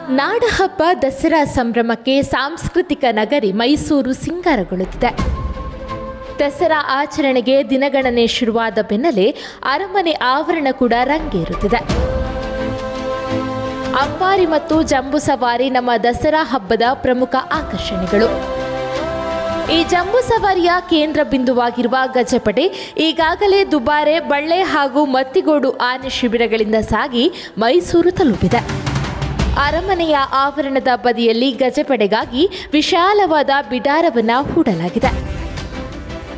ನಾಡಹಬ್ಬ ದಸರಾ ಸಂಭ್ರಮಕ್ಕೆ ಸಾಂಸ್ಕೃತಿಕ ನಗರಿ ಮೈಸೂರು ಸಿಂಗಾರಗೊಳ್ಳುತ್ತಿದೆ. ದಸರಾ ಆಚರಣೆಗೆ ದಿನಗಣನೆ ಶುರುವಾದ ಬೆನ್ನಲ್ಲೇ ಅರಮನೆ ಆವರಣ ಕೂಡ ರಂಗೇರುತ್ತಿದೆ. ಅಂಬಾರಿ ಮತ್ತು ಜಂಬೂ ಸವಾರಿ ನಮ್ಮ ದಸರಾ ಹಬ್ಬದ ಪ್ರಮುಖ ಆಕರ್ಷಣೆಗಳು. ಈ ಜಂಬೂ ಸವಾರಿಯ ಕೇಂದ್ರ ಬಿಂದುವಾಗಿರುವ ಗಜಪಡೆ ಈಗಾಗಲೇ ದುಬಾರೆ, ಬಳ್ಳೆ ಹಾಗೂ ಮತ್ತಿಗೋಡು ಆನೆ ಶಿಬಿರಗಳಿಂದ ಸಾಗಿ ಮೈಸೂರು ತಲುಪಿದೆ. ಅರಮನೆಯ ಆವರಣದ ಬದಿಯಲ್ಲಿ ಗಜಪಡೆಗಾಗಿ ವಿಶಾಲವಾದ ಬಿಡಾರವನ್ನು ಹೂಡಲಾಗಿದೆ.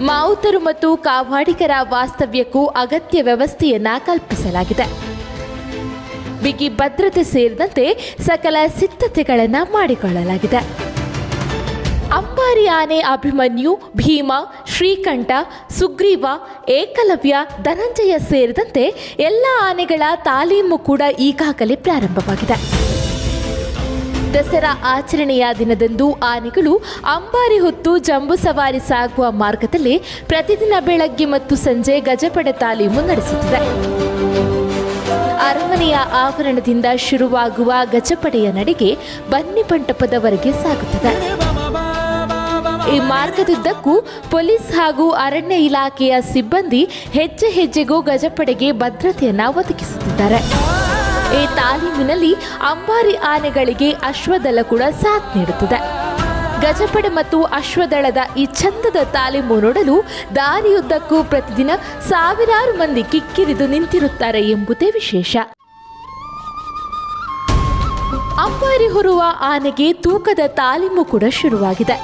ಮಾವುತರು ಮತ್ತು ಕಾವಾಡಿಗರ ವಾಸ್ತವ್ಯಕ್ಕೂ ಅಗತ್ಯ ವ್ಯವಸ್ಥೆಯನ್ನ ಕಲ್ಪಿಸಲಾಗಿದೆ. ಬಿಗಿ ಭದ್ರತೆ ಸೇರಿದಂತೆ ಸಕಲ ಸಿದ್ಧತೆಗಳನ್ನು ಮಾಡಿಕೊಳ್ಳಲಾಗಿದೆ. ಅಂಬಾರಿ ಆನೆ ಅಭಿಮನ್ಯು, ಭೀಮ, ಶ್ರೀಕಂಠ, ಸುಗ್ರೀವ, ಏಕಲವ್ಯ, ಧನಂಜಯ ಸೇರಿದಂತೆ ಎಲ್ಲ ಆನೆಗಳ ತಾಲೀಮು ಕೂಡ ಈಗಾಗಲೇ ಪ್ರಾರಂಭವಾಗಿದೆ. ದಸರಾ ಆಚರಣೆಯ ದಿನದಂದು ಆನೆಗಳು ಅಂಬಾರಿ ಹೊತ್ತು ಜಂಬೂ ಸವಾರಿ ಸಾಗುವ ಮಾರ್ಗದಲ್ಲಿ ಪ್ರತಿದಿನ ಬೆಳಗ್ಗೆ ಮತ್ತು ಸಂಜೆ ಗಜಪಡೆ ತಾಲೀಮು ನಡೆಸುತ್ತಿದೆ. ಅರಮನೆಯ ಆವರಣದಿಂದ ಶುರುವಾಗುವ ಗಜಪಡೆಯ ನಡೆಗೆ ಬನ್ನಿಮಂಟಪದವರೆಗೆ ಸಾಗುತ್ತದೆ. ಈ ಮಾರ್ಗದುದ್ದಕ್ಕೂ ಪೊಲೀಸ್ ಹಾಗೂ ಅರಣ್ಯ ಇಲಾಖೆಯ ಸಿಬ್ಬಂದಿ ಹೆಜ್ಜೆ ಹೆಜ್ಜೆಗೂ ಗಜಪಡೆಗೆ ಭದ್ರತೆಯನ್ನು ಒದಗಿಸುತ್ತಿದ್ದಾರೆ. ಈ ತಾಲೀಮಿನಲ್ಲಿ ಅಂಬಾರಿ ಆನೆಗಳಿಗೆ ಅಶ್ವದಳ ಕೂಡ ಸಾಥ್ ನೀಡುತ್ತದೆ. ಗಜಪಡೆ ಮತ್ತು ಅಶ್ವದಳದ ಈ ಚಂದದ ತಾಲೀಮು ನೋಡಲು ದಾರಿಯುದ್ದಕ್ಕೂ ಪ್ರತಿದಿನ ಸಾವಿರಾರು ಮಂದಿ ಕಿಕ್ಕಿರಿದು ನಿಂತಿರುತ್ತಾರೆ ಎಂಬುದೇ ವಿಶೇಷ. ಅಂಬಾರಿ ಹೊರುವ ಆನೆಗೆ ತೂಕದ ತಾಲೀಮು ಕೂಡ ಶುರುವಾಗಿದೆ.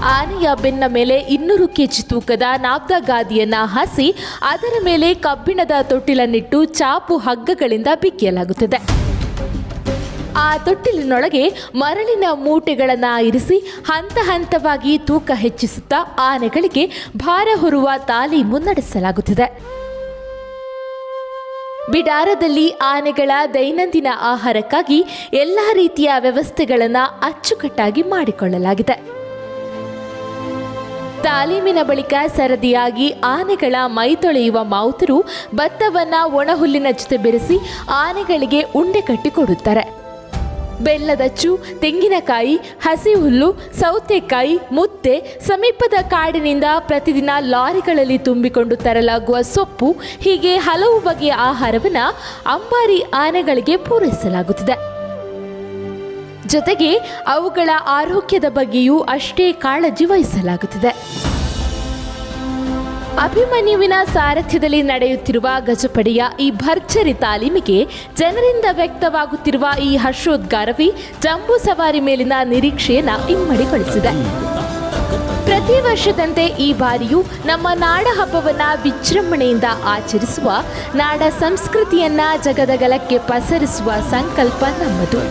ಆನೆಯ ಬೆನ್ನ ಮೇಲೆ 200 ಕೆಜಿ ತೂಕದ ನಾಬ್ದ ಗಾದಿಯನ್ನ ಹಾಸಿ ಅದರ ಮೇಲೆ ಕಬ್ಬಿಣದ ತೊಟ್ಟಿಲನ್ನಿಟ್ಟು ಚಾಪು ಹಗ್ಗಗಳಿಂದ ಬಿಗಿಯಲಾಗುತ್ತದೆ. ಆ ತೊಟ್ಟಿಲಿನೊಳಗೆ ಮರಳಿನ ಮೂಟೆಗಳನ್ನು ಇರಿಸಿ ಹಂತ ಹಂತವಾಗಿ ತೂಕ ಹೆಚ್ಚಿಸುತ್ತಾ ಆನೆಗಳಿಗೆ ಭಾರ ಹೊರುವ ತಾಲೀಮು ನಡೆಸಲಾಗುತ್ತದೆ. ಬಿಡಾರದಲ್ಲಿ ಆನೆಗಳ ದೈನಂದಿನ ಆಹಾರಕ್ಕಾಗಿ ಎಲ್ಲ ರೀತಿಯ ವ್ಯವಸ್ಥೆಗಳನ್ನು ಅಚ್ಚುಕಟ್ಟಾಗಿ ಮಾಡಿಕೊಳ್ಳಲಾಗಿದೆ. ತಾಲೀಮಿನ ಬಳಿಕ ಸರದಿಯಾಗಿ ಆನೆಗಳ ಮೈ ತೊಳೆಯುವ ಮಾವುತರು ಭತ್ತವನ್ನ ಒಣಹುಲ್ಲಿನ ಜೊತೆ ಬೆರೆಸಿ ಆನೆಗಳಿಗೆ ಉಂಡೆ ಕಟ್ಟಿ ಕೊಡುತ್ತಾರೆ. ಬೆಲ್ಲದಚ್ಚು, ತೆಂಗಿನಕಾಯಿ, ಹಸಿ ಹುಲ್ಲು, ಸೌತೆಕಾಯಿ, ಮುದ್ದೆ, ಸಮೀಪದ ಕಾಡಿನಿಂದ ಪ್ರತಿದಿನ ಲಾರಿಗಳಲ್ಲಿ ತುಂಬಿಕೊಂಡು ತರಲಾಗುವ ಸೊಪ್ಪು, ಹೀಗೆ ಹಲವು ಬಗೆಯ ಆಹಾರವನ್ನು ಅಂಬಾರಿ ಆನೆಗಳಿಗೆ ಪೂರೈಸಲಾಗುತ್ತದೆ. ಜೊತೆಗೆ ಅವುಗಳ ಆರೋಗ್ಯದ ಬಗ್ಗೆಯೂ ಅಷ್ಟೇ ಕಾಳಜಿ ವಹಿಸಲಾಗುತ್ತದೆ. ಅಭಿಮನ್ಯುವಿನ ಸಾರಥ್ಯದಲ್ಲಿ ನಡೆಯುತ್ತಿರುವ ಗಜಪಡೆಯ ಈ ಭರ್ಜರಿ ತಾಲೀಮಿಗೆ ಜನರಿಂದ ವ್ಯಕ್ತವಾಗುತ್ತಿರುವ ಈ ಹರ್ಷೋದ್ಗಾರವೇ ಜಂಬೂ ಸವಾರಿ ಮೇಲಿನ ನಿರೀಕ್ಷೆಯನ್ನು ಇಮ್ಮಡಿಗೊಳಿಸಿದೆ. ಪ್ರತಿ ವರ್ಷದಂತೆ ಈ ಬಾರಿಯೂ ನಮ್ಮ ನಾಡ ಹಬ್ಬವನ್ನ ವಿಜೃಂಭಣೆಯಿಂದ ಆಚರಿಸುವ, ನಾಡ ಸಂಸ್ಕೃತಿಯನ್ನ ಜಗದಗಲಕ್ಕೆ ಪಸರಿಸುವ ಸಂಕಲ್ಪ ನಮ್ಮದು.